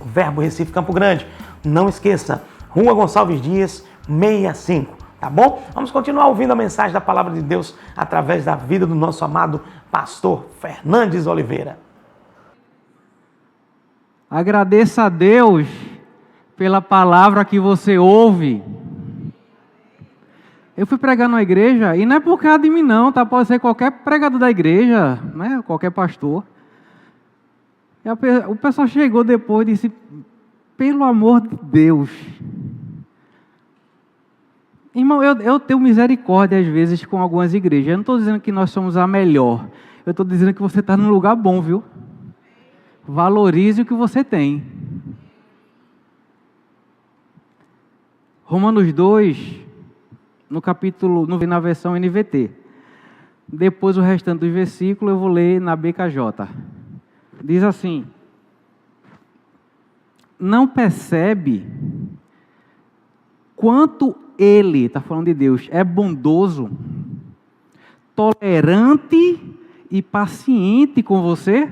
Verbo Recife Campo Grande. Não esqueça, Rua Gonçalves Dias, 65. Tá bom? Vamos continuar ouvindo a mensagem da Palavra de Deus através da vida do nosso amado pastor Fernandes Oliveira. Agradeça a Deus pela palavra que você ouve. Eu fui pregar numa igreja, e não é por causa de mim não, tá? Pode ser qualquer pregador da igreja, né? Qualquer pastor. E o pessoal chegou depois e disse, pelo amor de Deus... Irmão, eu tenho misericórdia às vezes com algumas igrejas. Eu não estou dizendo que nós somos a melhor. Eu estou dizendo que você está num lugar bom, viu? Valorize o que você tem. Romanos 2, na versão NVT. Depois o restante dos versículos eu vou ler na BKJ. Diz assim: não percebe quanto Ele, está falando de Deus, é bondoso, tolerante e paciente com você?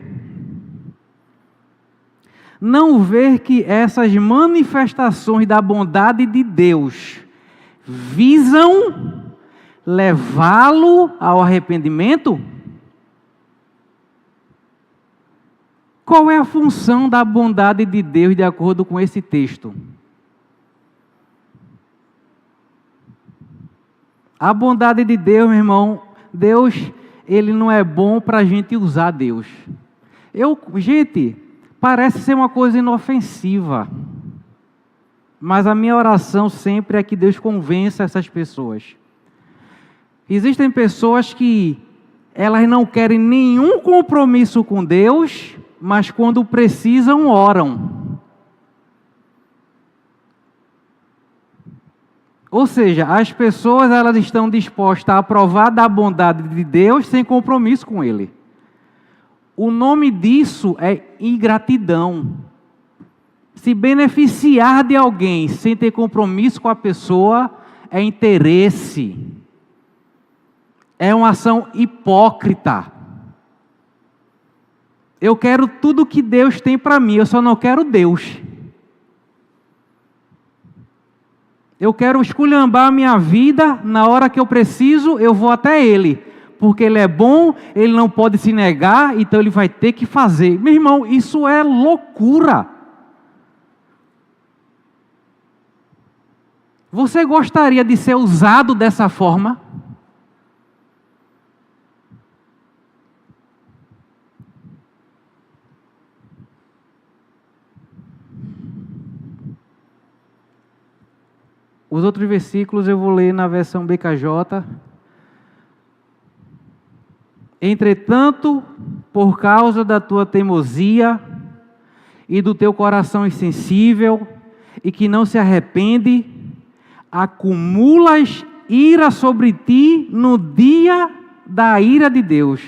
Não ver que essas manifestações da bondade de Deus visam levá-lo ao arrependimento? Qual é a função da bondade de Deus de acordo com esse texto? A bondade de Deus, meu irmão, Deus, Ele não é bom para a gente usar Deus. Gente, parece ser uma coisa inofensiva, mas a minha oração sempre é que Deus convença essas pessoas. Existem pessoas que elas não querem nenhum compromisso com Deus, mas quando precisam, oram. Ou seja, as pessoas elas estão dispostas a aprovar da bondade de Deus sem compromisso com Ele. O nome disso é ingratidão. Se beneficiar de alguém sem ter compromisso com a pessoa é interesse. É uma ação hipócrita. Eu quero tudo que Deus tem para mim, eu só não quero Deus. Eu quero esculhambar a minha vida, na hora que eu preciso, eu vou até Ele. Porque Ele é bom, Ele não pode se negar, então Ele vai ter que fazer. Meu irmão, isso é loucura. Você gostaria de ser usado dessa forma? Os outros versículos eu vou ler na versão BKJ. Entretanto, por causa da tua teimosia e do teu coração insensível e que não se arrepende, acumulas ira sobre ti no dia da ira de Deus,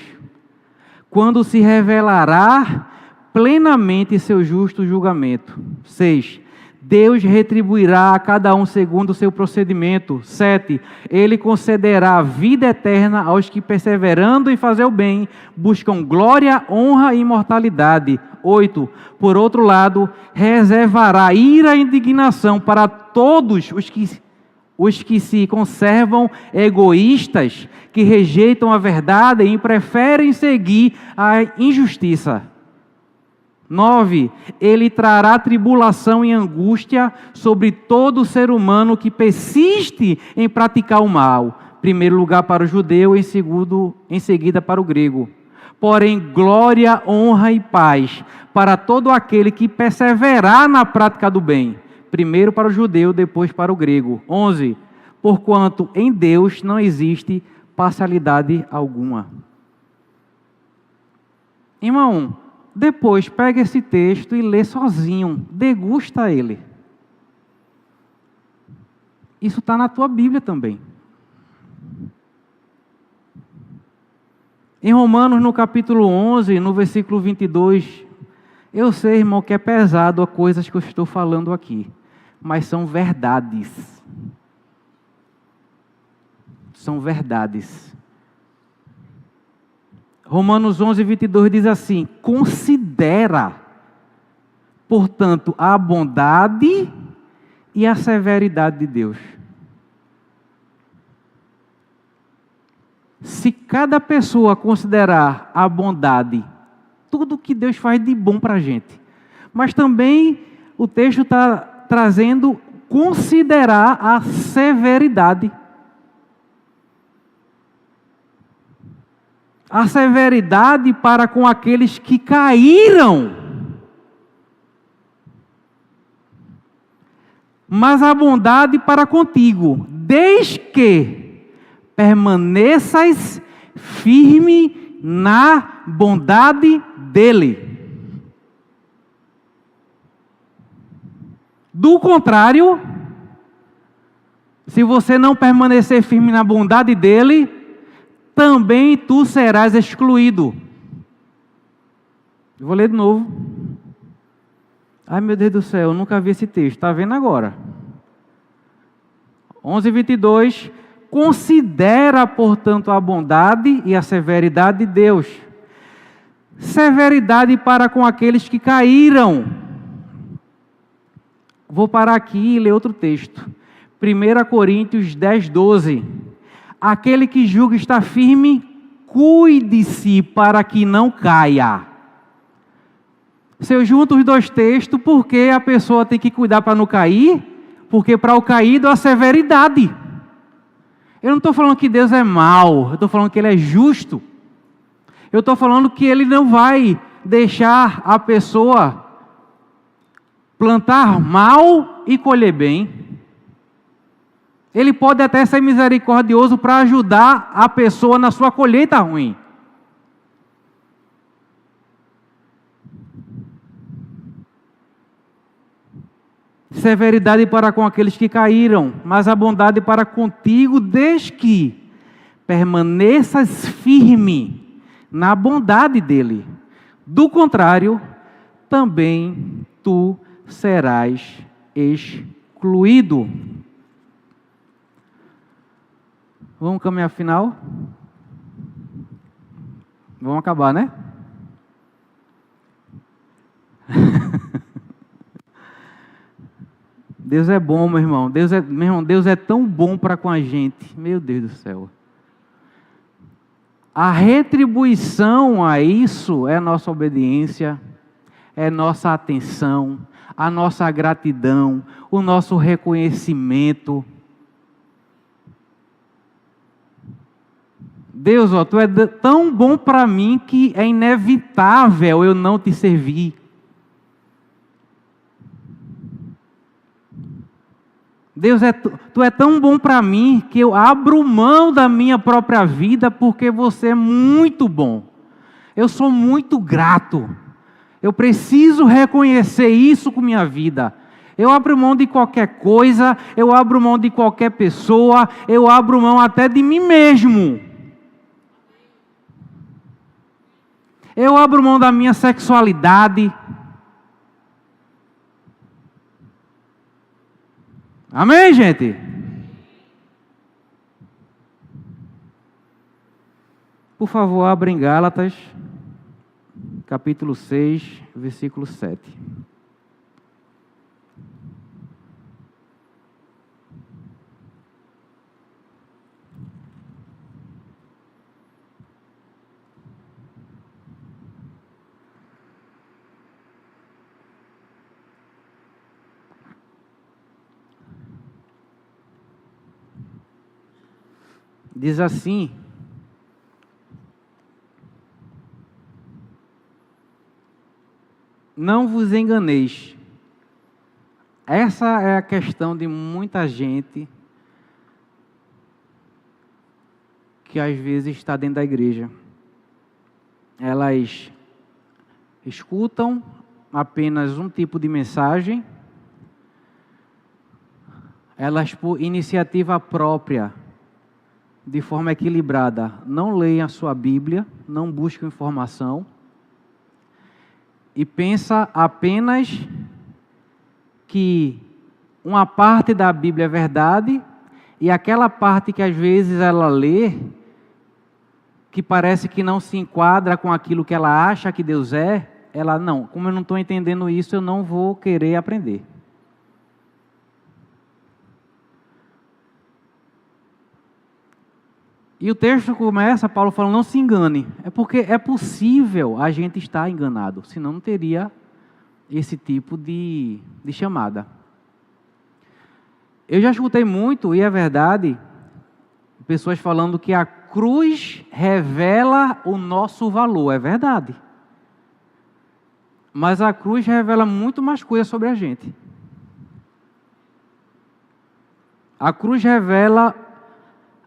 quando se revelará plenamente seu justo julgamento. 6. Deus retribuirá a cada um segundo o seu procedimento. 7. Ele concederá a vida eterna aos que, perseverando em fazer o bem, buscam glória, honra e imortalidade. 8. Por outro lado, reservará ira e indignação para todos os que se conservam egoístas, que rejeitam a verdade e preferem seguir a injustiça. 9. Ele trará tribulação e angústia sobre todo ser humano que persiste em praticar o mal. Em primeiro lugar para o judeu, em seguida para o grego. Porém, glória, honra e paz para todo aquele que perseverar na prática do bem. Primeiro para o judeu, depois para o grego. 11. Porquanto em Deus não existe parcialidade alguma. Irmão, depois pega esse texto e lê sozinho, degusta ele. Isso está na tua Bíblia também. Em Romanos, no capítulo 11, no versículo 22, eu sei, irmão, que é pesado a coisas que eu estou falando aqui, mas são verdades. São verdades. Romanos 11, 22 diz assim: considera, portanto, a bondade e a severidade de Deus. Se cada pessoa considerar a bondade, tudo que Deus faz de bom para a gente, mas também o texto está trazendo considerar a severidade. A severidade para com aqueles que caíram, mas a bondade para contigo, desde que permaneças firme na bondade dele. Do contrário, se você não permanecer firme na bondade dele, também tu serás excluído. Eu vou ler de novo. Ai, meu Deus do céu, eu nunca vi esse texto. Está vendo agora? 11:22. Considera, portanto, a bondade e a severidade de Deus. Severidade para com aqueles que caíram. Vou parar aqui e ler outro texto. 1 Coríntios 10:12. Aquele que julga estar firme, cuide-se para que não caia. Se eu junto os dois textos, por que a pessoa tem que cuidar para não cair? Porque para o caído há severidade. Eu não estou falando que Deus é mau, eu estou falando que Ele é justo. Eu estou falando que Ele não vai deixar a pessoa plantar mal e colher bem. Ele pode até ser misericordioso para ajudar a pessoa na sua colheita ruim. Severidade para com aqueles que caíram, mas a bondade para contigo, desde que permaneças firme na bondade dele. Do contrário, também tu serás excluído. Vamos caminhar final? Vamos acabar, né? Deus é bom, meu irmão. Deus é tão bom para com a gente. Meu Deus do céu. A retribuição a isso é a nossa obediência, é nossa atenção, a nossa gratidão, o nosso reconhecimento. Deus, ó, tu é tão bom para mim que é inevitável eu não te servir. Deus, tu é tão bom para mim que eu abro mão da minha própria vida porque você é muito bom. Eu sou muito grato. Eu preciso reconhecer isso com minha vida. Eu abro mão de qualquer coisa, eu abro mão de qualquer pessoa, eu abro mão até de mim mesmo. Eu abro mão da minha sexualidade. Amém, gente? Por favor, abra em Gálatas, capítulo 6, versículo 7. Diz assim: não vos enganeis. Essa é a questão de muita gente que às vezes está dentro da igreja. Elas escutam apenas um tipo de mensagem, elas, por iniciativa própria, de forma equilibrada, não leem a sua Bíblia, não buscam informação e pensa apenas que uma parte da Bíblia é verdade e aquela parte que às vezes ela lê, que parece que não se enquadra com aquilo que ela acha que Deus é, ela não, como eu não estou entendendo isso, eu não vou querer aprender. E o texto começa, Paulo falando, não se engane. É porque é possível a gente estar enganado, senão não teria esse tipo de chamada. Eu já escutei muito, e é verdade, pessoas falando que a cruz revela o nosso valor. É verdade. Mas a cruz revela muito mais coisas sobre a gente. A cruz revela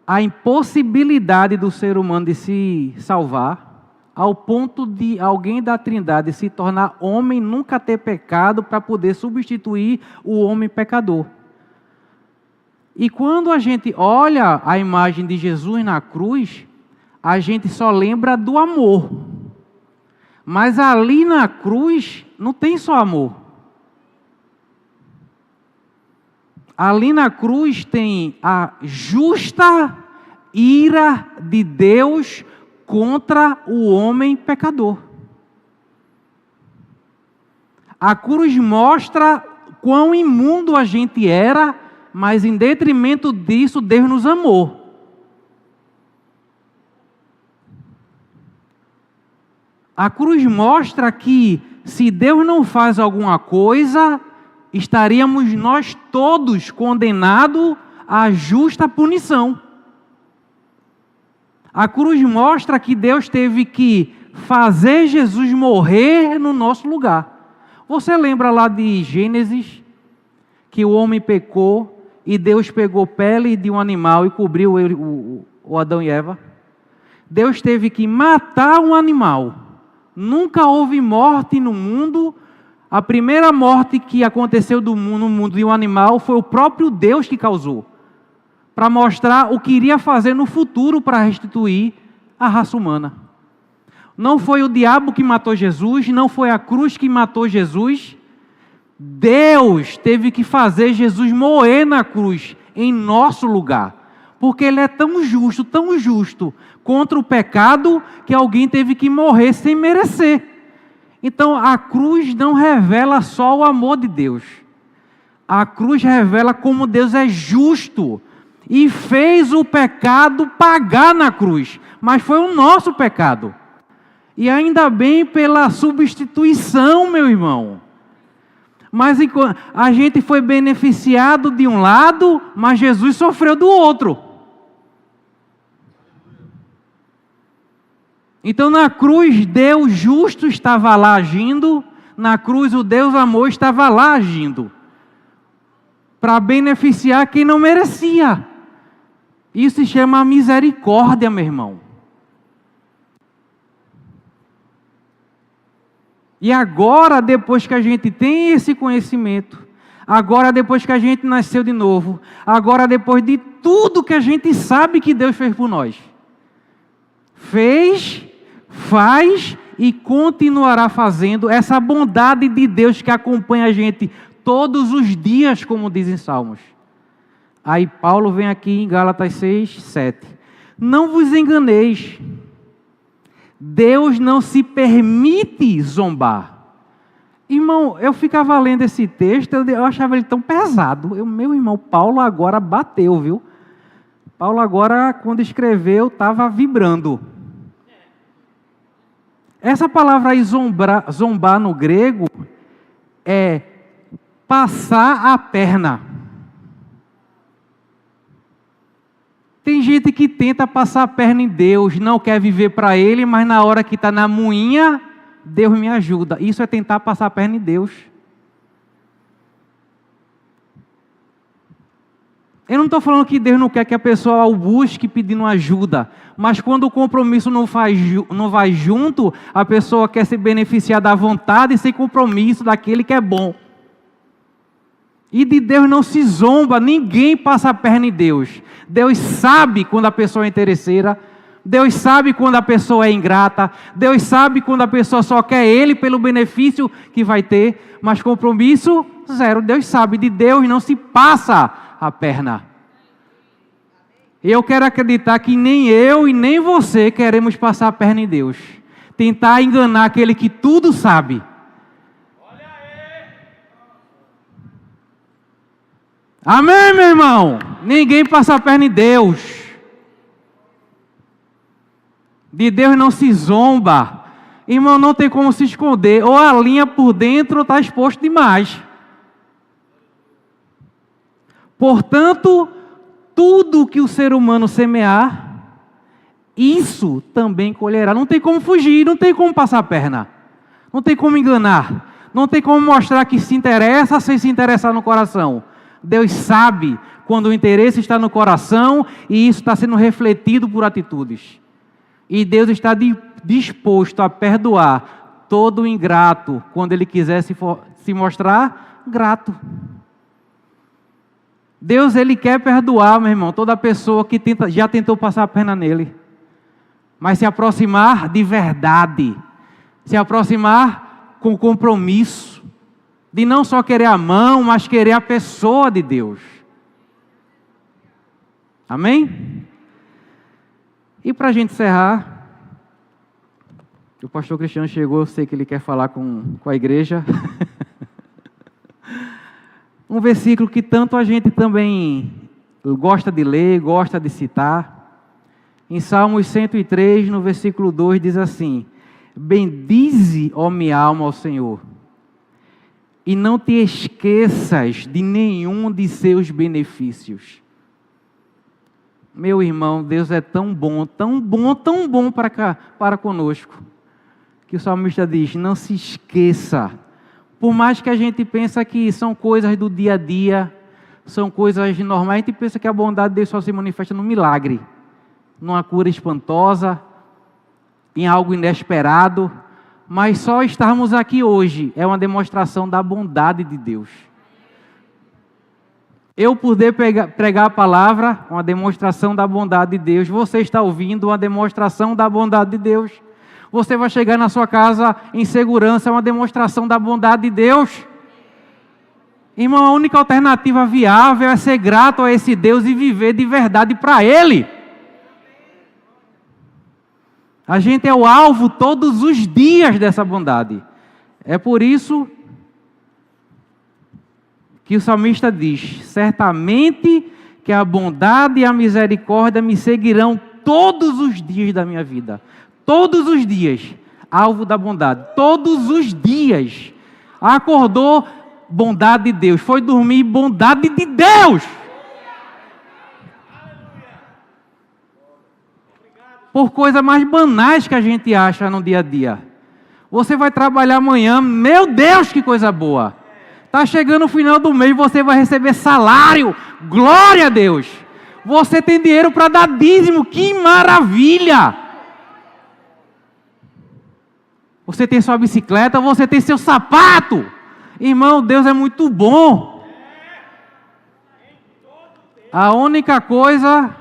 a impossibilidade do ser humano de se salvar, ao ponto de alguém da Trindade se tornar homem, nunca ter pecado, para poder substituir o homem pecador. E quando a gente olha a imagem de Jesus na cruz, a gente só lembra do amor. Mas ali na cruz não tem só amor. Ali na cruz tem a justa ira de Deus contra o homem pecador. A cruz mostra quão imundo a gente era, mas em detrimento disso, Deus nos amou. A cruz mostra que se Deus não faz alguma coisa, estaríamos nós todos condenados à justa punição. A cruz mostra que Deus teve que fazer Jesus morrer no nosso lugar. Você lembra lá de Gênesis, que o homem pecou e Deus pegou pele de um animal e cobriu o Adão e Eva? Deus teve que matar um animal. Nunca houve morte no mundo. A primeira morte que aconteceu no mundo de um animal foi o próprio Deus que causou, para mostrar o que iria fazer no futuro para restituir a raça humana. Não foi o diabo que matou Jesus, não foi a cruz que matou Jesus. Deus teve que fazer Jesus morrer na cruz, em nosso lugar. Porque Ele é tão justo contra o pecado, que alguém teve que morrer sem merecer. Então a cruz não revela só o amor de Deus. A cruz revela como Deus é justo e fez o pecado pagar na cruz. Mas foi o nosso pecado. E ainda bem pela substituição, meu irmão. Mas a gente foi beneficiado de um lado, mas Jesus sofreu do outro. Então na cruz Deus justo estava lá agindo, na cruz o Deus amor estava lá agindo, para beneficiar quem não merecia. Isso se chama misericórdia, meu irmão. E agora, depois que a gente tem esse conhecimento, agora depois que a gente nasceu de novo, agora depois de tudo que a gente sabe que Deus fez por nós, fez, faz e continuará fazendo, essa bondade de Deus que acompanha a gente todos os dias, como dizem Salmos. Aí Paulo vem aqui em Gálatas 6, 7. Não vos enganeis, Deus não se permite zombar. Irmão, eu ficava lendo esse texto, eu achava ele tão pesado. Meu irmão, Paulo agora bateu, viu? Paulo agora, quando escreveu, estava vibrando. Essa palavra aí, zombar no grego, é passar a perna. Tem gente que tenta passar a perna em Deus, não quer viver para Ele, mas na hora que está na moinha, Deus me ajuda. Isso é tentar passar a perna em Deus. Eu não estou falando que Deus não quer que a pessoa o busque pedindo ajuda, mas quando o compromisso não vai junto, a pessoa quer se beneficiar da vontade e sem compromisso daquele que é bom. E de Deus não se zomba, ninguém passa a perna em Deus. Deus sabe quando a pessoa é interesseira, Deus sabe quando a pessoa é ingrata, Deus sabe quando a pessoa só quer Ele pelo benefício que vai ter, mas compromisso zero. Deus sabe, de Deus não se passa a perna. Eu quero acreditar que nem eu e nem você queremos passar a perna em Deus. Tentar enganar aquele que tudo sabe. Amém, meu irmão? Ninguém passa a perna em Deus. De Deus não se zomba. Irmão, não tem como se esconder. Ou a linha por dentro ou está exposto demais. Portanto, tudo que o ser humano semear, isso também colherá. Não tem como fugir, não tem como passar a perna. Não tem como enganar. Não tem como mostrar que se interessa sem se interessar no coração. Deus sabe quando o interesse está no coração e isso está sendo refletido por atitudes. E Deus está disposto a perdoar todo ingrato quando Ele quiser se mostrar grato. Deus, Ele quer perdoar, meu irmão, toda pessoa que já tentou passar a perna nele. Mas se aproximar de verdade. Se aproximar com compromisso. De não só querer a mão, mas querer a pessoa de Deus. Amém? E para a gente encerrar, o pastor Cristiano chegou, eu sei que ele quer falar com a igreja. Um versículo que tanto a gente também gosta de ler, gosta de citar. Em Salmos 103, no versículo 2, diz assim: bendize, ó minha alma, ao Senhor, e não te esqueças de nenhum de seus benefícios. Meu irmão, Deus é tão bom, tão bom, tão bom para conosco, que o salmista diz, não se esqueça. Por mais que a gente pense que são coisas do dia a dia, são coisas normais, a gente pensa que a bondade de Deus só se manifesta no milagre, numa cura espantosa, em algo inesperado, mas só estarmos aqui hoje é uma demonstração da bondade de Deus. Eu poder pregar a palavra, uma demonstração da bondade de Deus. Você está ouvindo, uma demonstração da bondade de Deus. Você vai chegar na sua casa em segurança, é uma demonstração da bondade de Deus. Irmão, a única alternativa viável é ser grato a esse Deus e viver de verdade para Ele. A gente é o alvo todos os dias dessa bondade. É por isso que o salmista diz, certamente que a bondade e a misericórdia me seguirão todos os dias da minha vida. Todos os dias, alvo da bondade. Todos os dias. Acordou, bondade de Deus. Foi dormir, bondade de Deus. Por coisas mais banais que a gente acha no dia a dia. Você vai trabalhar amanhã, meu Deus, que coisa boa. Está chegando o final do mês, você vai receber salário. Glória a Deus. Você tem dinheiro para dar dízimo, que maravilha. Você tem sua bicicleta, você tem seu sapato. Irmão, Deus é muito bom. A única coisa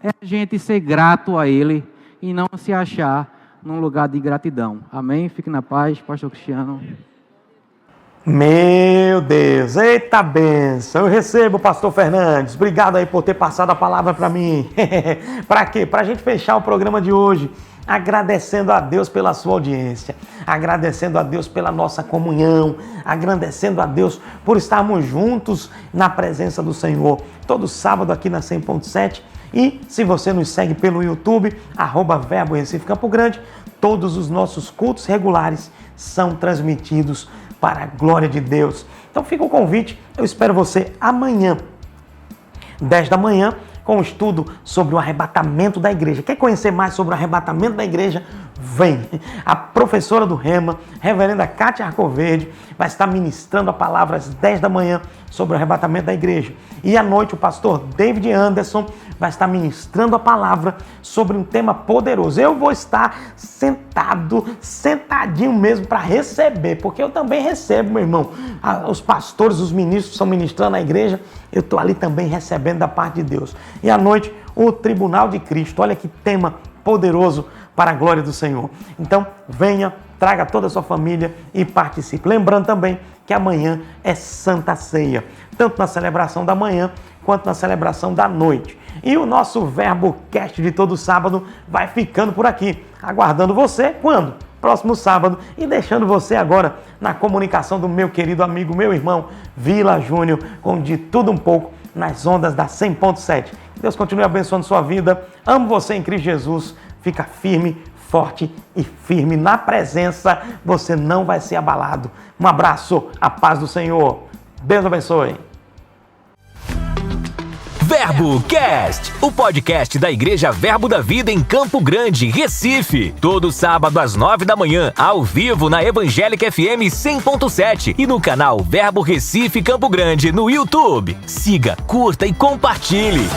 é a gente ser grato a Ele e não se achar num lugar de gratidão. Amém? Fique na paz, pastor Cristiano. Meu Deus, eita benção, eu recebo, pastor Fernandes, obrigado aí por ter passado a palavra para mim. Para quê? Para a gente fechar o programa de hoje, agradecendo a Deus pela sua audiência, agradecendo a Deus pela nossa comunhão, agradecendo a Deus por estarmos juntos na presença do Senhor, todo sábado aqui na 100.7, e se você nos segue pelo YouTube, @Verbo Recife Campo Grande, todos os nossos cultos regulares são transmitidos para a glória de Deus. Então fica o convite, eu espero você amanhã, 10 da manhã, com o estudo sobre o arrebatamento da igreja. Quer conhecer mais sobre o arrebatamento da igreja? vem. A professora do Rema, reverenda Cátia Arcoverde, vai estar ministrando a palavra às 10 da manhã sobre o arrebatamento da igreja. E à noite o pastor David Anderson vai estar ministrando a palavra sobre um tema poderoso. Eu vou estar sentadinho mesmo para receber, porque eu também recebo, meu irmão. Os pastores, os ministros estão ministrando na igreja, eu estou ali também recebendo da parte de Deus. E à noite o Tribunal de Cristo. Olha que tema poderoso para a glória do Senhor. Então, venha, traga toda a sua família e participe. Lembrando também que amanhã é Santa Ceia, tanto na celebração da manhã quanto na celebração da noite. E o nosso VerboCast de todo sábado vai ficando por aqui, aguardando você quando? Próximo sábado, e deixando você agora na comunicação do meu querido amigo, meu irmão Vila Júnior, com de tudo um pouco nas ondas da 100.7. Deus continue abençoando sua vida. Amo você em Cristo Jesus. Fica firme, forte e firme na presença. Você não vai ser abalado. Um abraço, a paz do Senhor. Deus abençoe. VerboCast, o podcast da Igreja Verbo da Vida em Campo Grande, Recife. Todo sábado às 9 da manhã, ao vivo na Evangélica FM 100.7 e no canal Verbo Recife Campo Grande no YouTube. Siga, curta e compartilhe.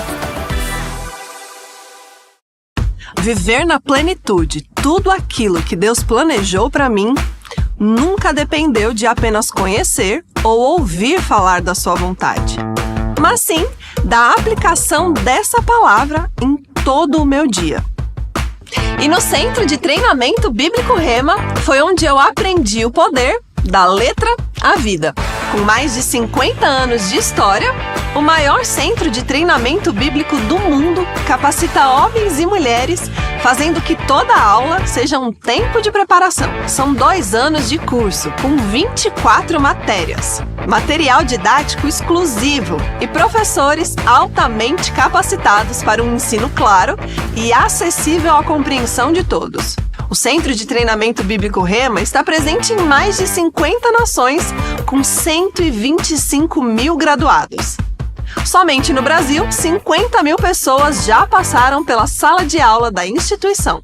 Viver na plenitude, tudo aquilo que Deus planejou para mim, nunca dependeu de apenas conhecer ou ouvir falar da sua vontade, mas sim da aplicação dessa palavra em todo o meu dia. E no Centro de Treinamento Bíblico Rema foi onde eu aprendi o poder da letra à vida. Com mais de 50 anos de história, o maior centro de treinamento bíblico do mundo capacita homens e mulheres, fazendo que toda aula seja um tempo de preparação. São 2 anos de curso, com 24 matérias, material didático exclusivo e professores altamente capacitados para um ensino claro e acessível à compreensão de todos. O Centro de Treinamento Bíblico Rema está presente em mais de 50 nações, com 125 mil graduados. Somente no Brasil, 50 mil pessoas já passaram pela sala de aula da instituição.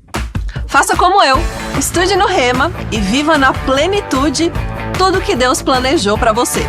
Faça como eu, estude no Rema e viva na plenitude tudo que Deus planejou para você.